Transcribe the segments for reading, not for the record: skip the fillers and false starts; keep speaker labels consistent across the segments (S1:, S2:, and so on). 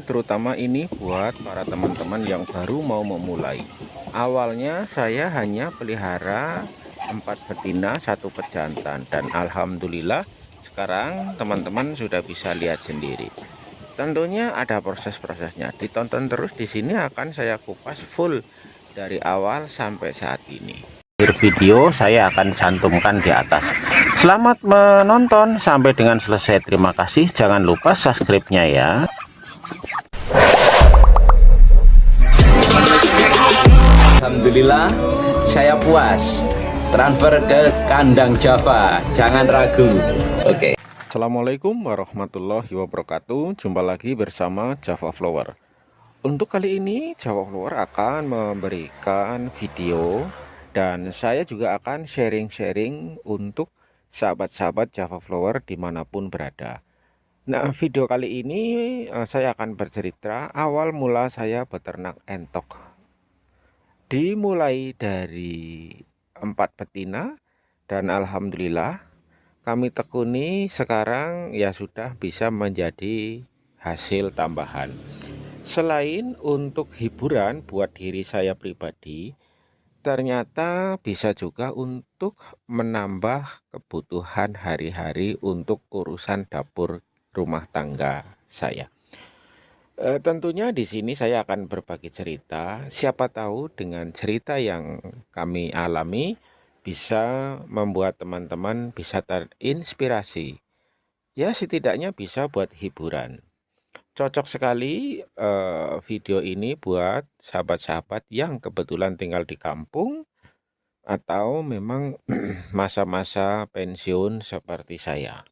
S1: Terutama ini buat para teman-teman yang baru mau memulai. Awalnya saya hanya pelihara 4 betina 1 pejantan, dan alhamdulillah sekarang teman-teman sudah bisa lihat sendiri. Tentunya ada proses-prosesnya. Ditonton terus, di sini akan saya kupas full dari awal sampai saat ini. Akhir video saya akan cantumkan di atas. Selamat menonton sampai dengan selesai. Terima kasih. Jangan lupa subscribe-nya ya.
S2: Alhamdulillah saya puas. Transfer ke kandang Java, jangan ragu. Oke.
S1: Assalamualaikum warahmatullahi wabarakatuh. Jumpa lagi bersama Java Flower. Untuk kali ini Java Flower akan memberikan video, dan saya juga akan sharing-sharing untuk sahabat-sahabat Java Flower dimanapun berada. Nah, video kali ini saya akan bercerita awal mula saya beternak entok. Dimulai dari 4 betina, dan alhamdulillah kami tekuni sekarang ya sudah bisa menjadi hasil tambahan. Selain untuk hiburan buat diri saya pribadi, ternyata bisa juga untuk menambah kebutuhan hari-hari untuk urusan dapur rumah tangga saya. Tentunya di sini saya akan berbagi cerita. Siapa tahu dengan cerita yang kami alami bisa membuat teman-teman bisa terinspirasi. Ya, setidaknya bisa buat hiburan. Cocok sekali video ini buat sahabat-sahabat yang kebetulan tinggal di kampung atau memang masa-masa pensiun seperti saya.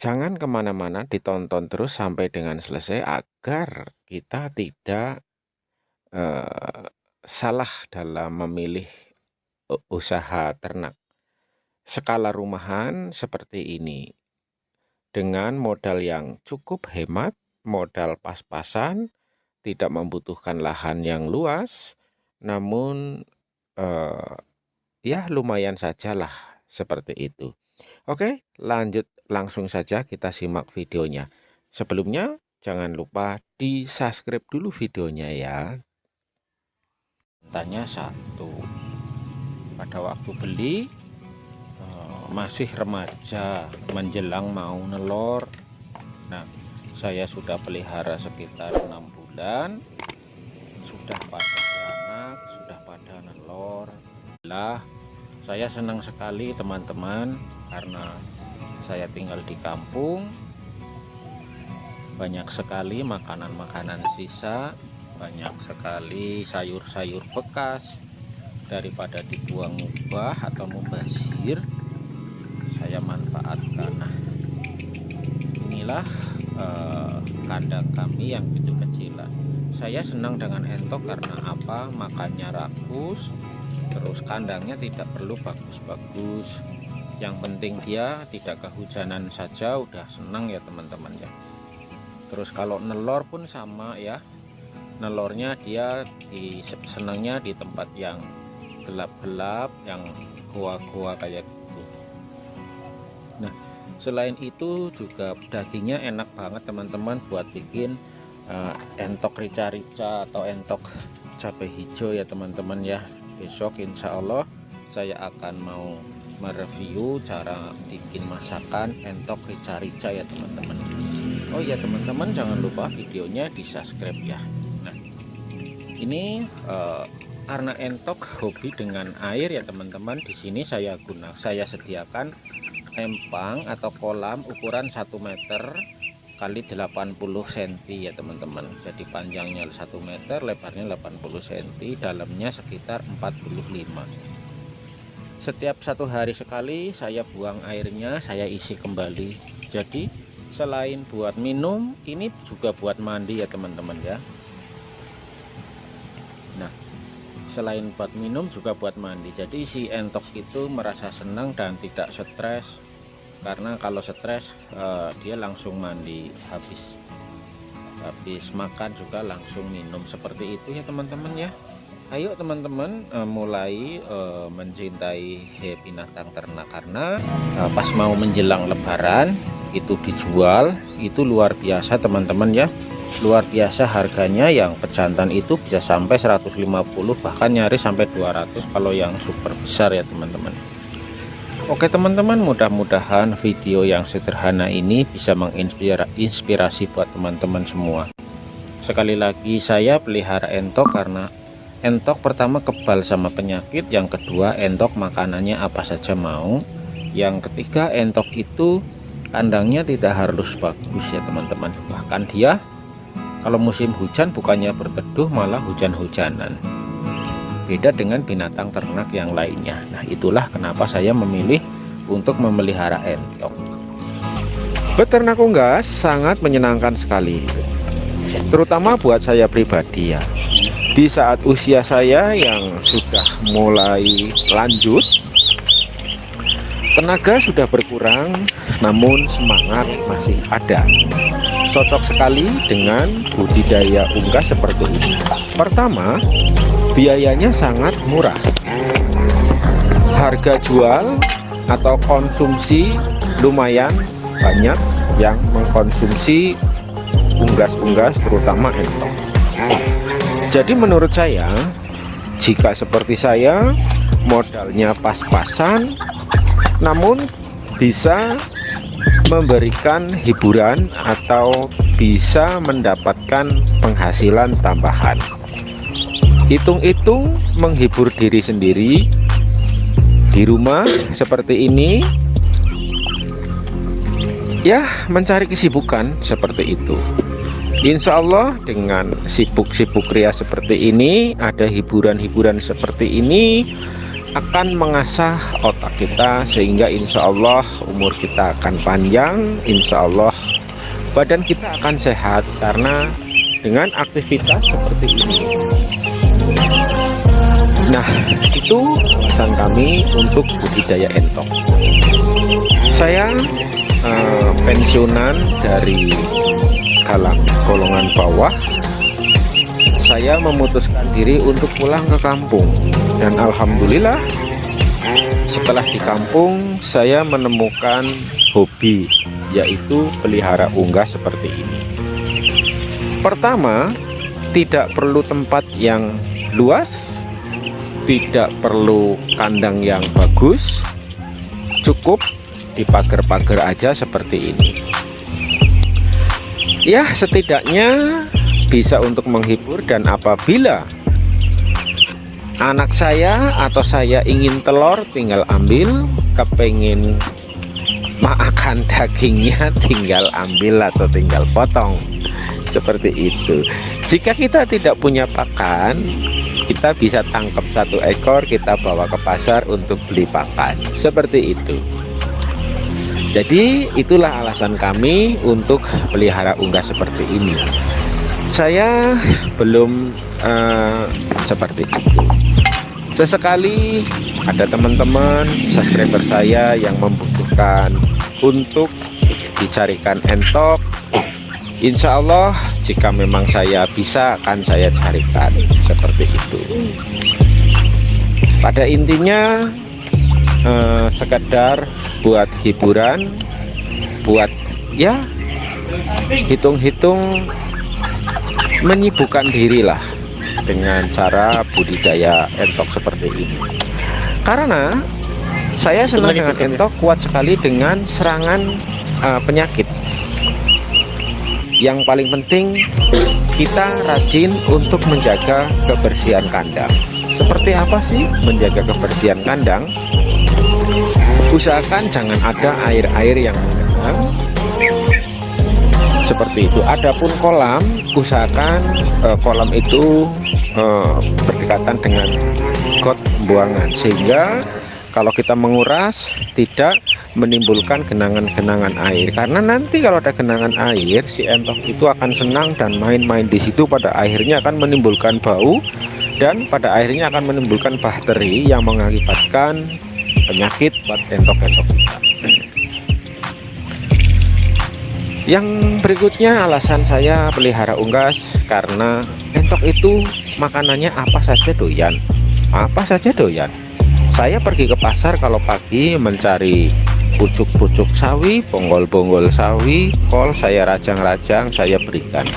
S1: Jangan kemana-mana, ditonton terus sampai dengan selesai agar kita tidak salah dalam memilih usaha ternak. Skala rumahan seperti ini, dengan modal yang cukup hemat, modal pas-pasan, tidak membutuhkan lahan yang luas, namun ya lumayan sajalah seperti itu. Oke, lanjut langsung saja kita simak videonya. Sebelumnya jangan lupa di subscribe dulu videonya ya. Tanya satu, pada waktu beli masih remaja menjelang mau nelor. Nah, saya sudah pelihara sekitar 6 bulan, sudah pada beranak, sudah pada nelor. Saya senang sekali teman-teman, karena saya tinggal di kampung, banyak sekali makanan-makanan sisa, banyak sekali sayur-sayur bekas. Daripada dibuang mubah atau mubazir, saya manfaatkan. Nah, inilah kandang kami yang kecil-kecilan. Saya senang dengan entok karena apa? Makannya rakus, terus kandangnya tidak perlu bagus-bagus. Yang penting dia tidak kehujanan saja udah senang ya teman-teman ya. Terus kalau nelor pun sama ya, nelornya dia senangnya di tempat yang gelap-gelap, yang gua-gua kayak gitu. Nah, selain itu juga dagingnya enak banget teman-teman buat bikin entok rica-rica atau entok cabai hijau ya teman-teman ya. Besok insya Allah saya akan mau mereview cara bikin masakan entok rica-rica ya teman-teman. Oh ya teman-teman, jangan lupa videonya di subscribe ya. Nah, ini karena entok hobi dengan air ya teman-teman. Di sini saya sediakan empang atau kolam ukuran 1 meter kali 80 cm ya teman-teman. Jadi panjangnya 1 meter, lebarnya 80 cm, dalamnya sekitar 45. Setiap 1 hari sekali saya buang airnya, saya isi kembali. Jadi selain buat minum, ini juga buat mandi ya teman-teman ya. Nah, selain buat minum juga buat mandi. Jadi si entok itu merasa senang dan tidak stres, karena kalau stres dia langsung mandi, habis makan juga langsung minum, seperti itu ya teman-teman ya. Ayo teman-teman mulai mencintai binatang ternak, karena pas mau menjelang lebaran itu dijual itu luar biasa teman-teman ya, luar biasa harganya. Yang pejantan itu bisa sampai 150, bahkan nyaris sampai 200 kalau yang super besar ya teman-teman. Oke teman-teman, mudah-mudahan video yang sederhana ini bisa menginspirasi buat teman-teman semua. Sekali lagi, saya pelihara entok karena entok pertama kebal sama penyakit, yang kedua entok makanannya apa saja mau, yang ketiga entok itu kandangnya tidak harus bagus ya teman-teman. Bahkan dia kalau musim hujan bukannya berteduh, malah hujan-hujanan. Beda dengan binatang ternak yang lainnya. Nah, itulah kenapa saya memilih untuk memelihara entok. Beternak unggas sangat menyenangkan sekali, terutama buat saya pribadi ya. Di saat usia saya yang sudah mulai lanjut, tenaga sudah berkurang, namun semangat masih ada. Cocok sekali dengan budidaya unggas seperti ini. Pertama, biayanya sangat murah. Harga jual atau konsumsi lumayan banyak yang mengkonsumsi unggas-unggas, terutama entok. Jadi menurut saya, jika seperti saya modalnya pas-pasan namun bisa memberikan hiburan atau bisa mendapatkan penghasilan tambahan, hitung-hitung menghibur diri sendiri di rumah seperti ini ya, mencari kesibukan seperti itu. Insya Allah dengan sibuk-sibuk ria seperti ini, ada hiburan-hiburan seperti ini akan mengasah otak kita, sehingga insya Allah umur kita akan panjang, insya Allah badan kita akan sehat karena dengan aktivitas seperti ini. Nah, itu alasan kami untuk budidaya entok. Saya pensiunan dari golongan bawah. Saya memutuskan diri untuk pulang ke kampung, dan alhamdulillah setelah di kampung saya menemukan hobi, yaitu pelihara unggas seperti ini. Pertama, tidak perlu tempat yang luas, tidak perlu kandang yang bagus, cukup di pagar-pagar aja seperti ini. Ya, setidaknya bisa untuk menghibur, dan apabila anak saya atau saya ingin telur tinggal ambil, kepengen makan dagingnya tinggal ambil atau tinggal potong, seperti itu. Jika kita tidak punya pakan, kita bisa tangkap satu ekor, kita bawa ke pasar untuk beli pakan, seperti itu. Jadi itulah alasan kami untuk pelihara unggas seperti ini. Saya belum seperti itu. Sesekali ada teman-teman subscriber saya yang membutuhkan untuk dicarikan entok, insya Allah jika memang saya bisa akan saya carikan seperti itu. Pada intinya sekedar buat hiburan, buat ya hitung-hitung menyibukkan diri lah dengan cara budidaya entok seperti ini. Karena saya senang dengan entok, kuat sekali dengan serangan penyakit. Yang paling penting kita rajin untuk menjaga kebersihan kandang. Seperti apa sih menjaga kebersihan kandang? Usahakan jangan ada air-air yang menggenang, seperti itu. Adapun kolam, usahakan kolam itu berdekatan dengan got pembuangan, sehingga kalau kita menguras tidak menimbulkan genangan-genangan air. Karena nanti kalau ada genangan air, si entok itu akan senang dan main-main di situ, pada akhirnya akan menimbulkan bau, dan pada akhirnya akan menimbulkan bakteri yang mengakibatkan penyakit buat entok-entok kita. Yang berikutnya alasan saya pelihara unggas, karena entok itu makanannya apa saja doyan. Apa saja doyan. Saya pergi ke pasar kalau pagi mencari pucuk-pucuk sawi, bonggol-bonggol sawi, kol saya rajang-rajang, saya berikan.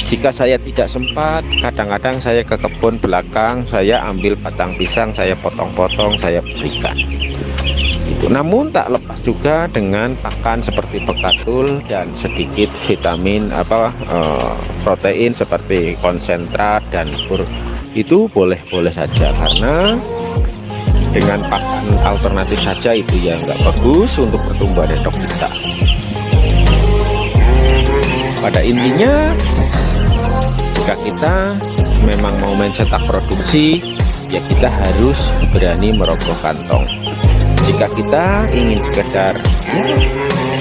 S1: Jika saya tidak sempat, kadang-kadang saya ke kebun belakang, saya ambil batang pisang, saya potong-potong, saya berikan. Itu. Namun tak lepas juga dengan pakan seperti bekatul dan sedikit vitamin protein seperti konsentrat dan itu boleh-boleh saja, karena dengan pakan alternatif saja itu yang nggak bagus untuk pertumbuhan endok kita. Pada intinya, jika kita memang mau mencetak produksi, ya kita harus berani merogoh kantong. Jika kita ingin sekedar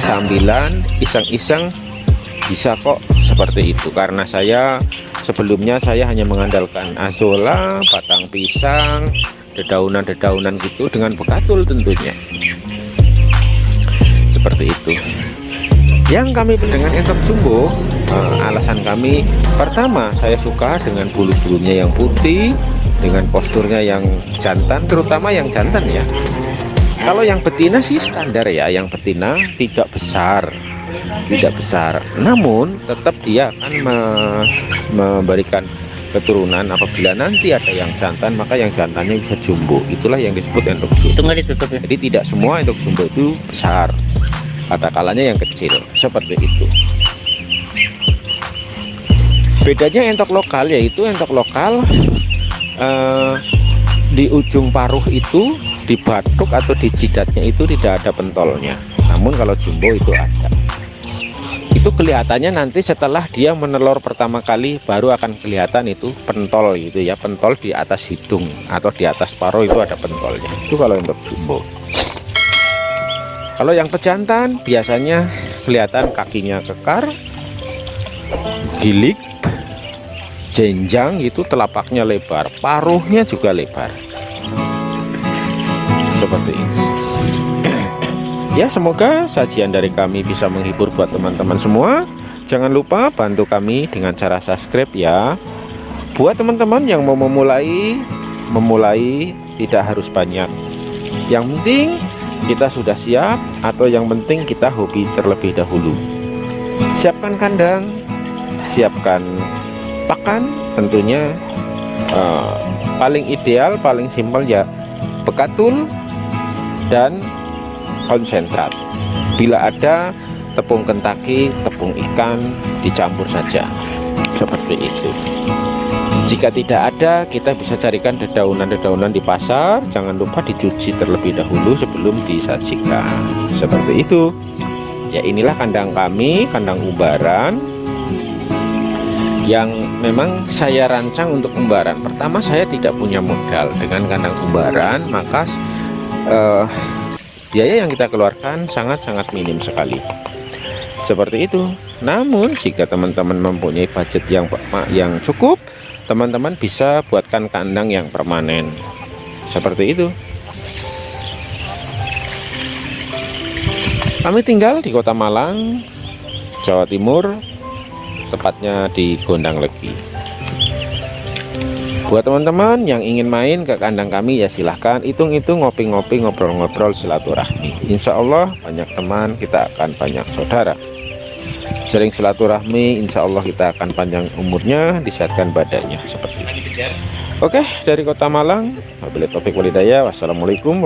S1: sambilan iseng-iseng, bisa kok seperti itu. Karena sebelumnya saya hanya mengandalkan azolla, batang pisang, dedaunan-dedaunan gitu dengan bekatul tentunya. Seperti itu. Yang kami dengan entok jumbo, alasan kami pertama, saya suka dengan bulu-bulunya yang putih, dengan posturnya yang jantan, terutama yang jantan ya. Kalau yang betina sih standar ya, yang betina tidak besar, namun tetap dia akan memberikan keturunan. Apabila nanti ada yang jantan, maka yang jantannya bisa jumbo. Itulah yang disebut entok jumbo. Jadi tidak semua entok jumbo itu besar, ada kalanya yang kecil, seperti itu. Bedanya entok lokal, yaitu entok lokal di ujung paruh itu, di batuk atau di jidatnya itu tidak ada pentolnya. Namun kalau jumbo itu ada. Itu kelihatannya nanti setelah dia menelur pertama kali, baru akan kelihatan itu pentol gitu ya, pentol di atas hidung atau di atas paruh itu ada pentolnya. Itu kalau untuk jumbo. Kalau yang pejantan biasanya kelihatan kakinya kekar, gilik, jenjang, itu telapaknya lebar, paruhnya juga lebar. Seperti ini. Ya, semoga sajian dari kami bisa menghibur buat teman-teman semua. Jangan lupa bantu kami dengan cara subscribe ya. Buat teman-teman yang mau memulai tidak harus banyak. Yang penting kita sudah siap, atau yang penting kita hobi terlebih dahulu. Siapkan kandang, siapkan pakan, tentunya paling ideal, paling simpel ya bekatul dan konsentrat. Bila ada tepung Kentucky, tepung ikan, dicampur saja seperti itu. Jika tidak ada, kita bisa carikan dedaunan-dedaunan di pasar. Jangan lupa dicuci terlebih dahulu sebelum disajikan, seperti itu ya. Inilah kandang kami, kandang umbaran yang memang saya rancang untuk umbaran. Pertama, saya tidak punya modal dengan kandang umbaran, maka biaya yang kita keluarkan sangat-sangat minim sekali, seperti itu. Namun jika teman-teman mempunyai budget yang cukup, teman-teman bisa buatkan kandang yang permanen, seperti itu. Kami tinggal di Kota Malang, Jawa Timur, tepatnya di Gondang Legi. Buat teman-teman yang ingin main ke kandang kami, ya silahkan, hitung-hitung, ngopi-ngopi, ngobrol-ngobrol, silaturahmi. Insya Allah banyak teman, kita akan banyak saudara. Sering silaturahmi, insya Allah kita akan panjang umurnya, disehatkan badannya, seperti itu. Oke, dari Kota Malang, wabillahi taufiq wal hidayah. Wassalamualaikum.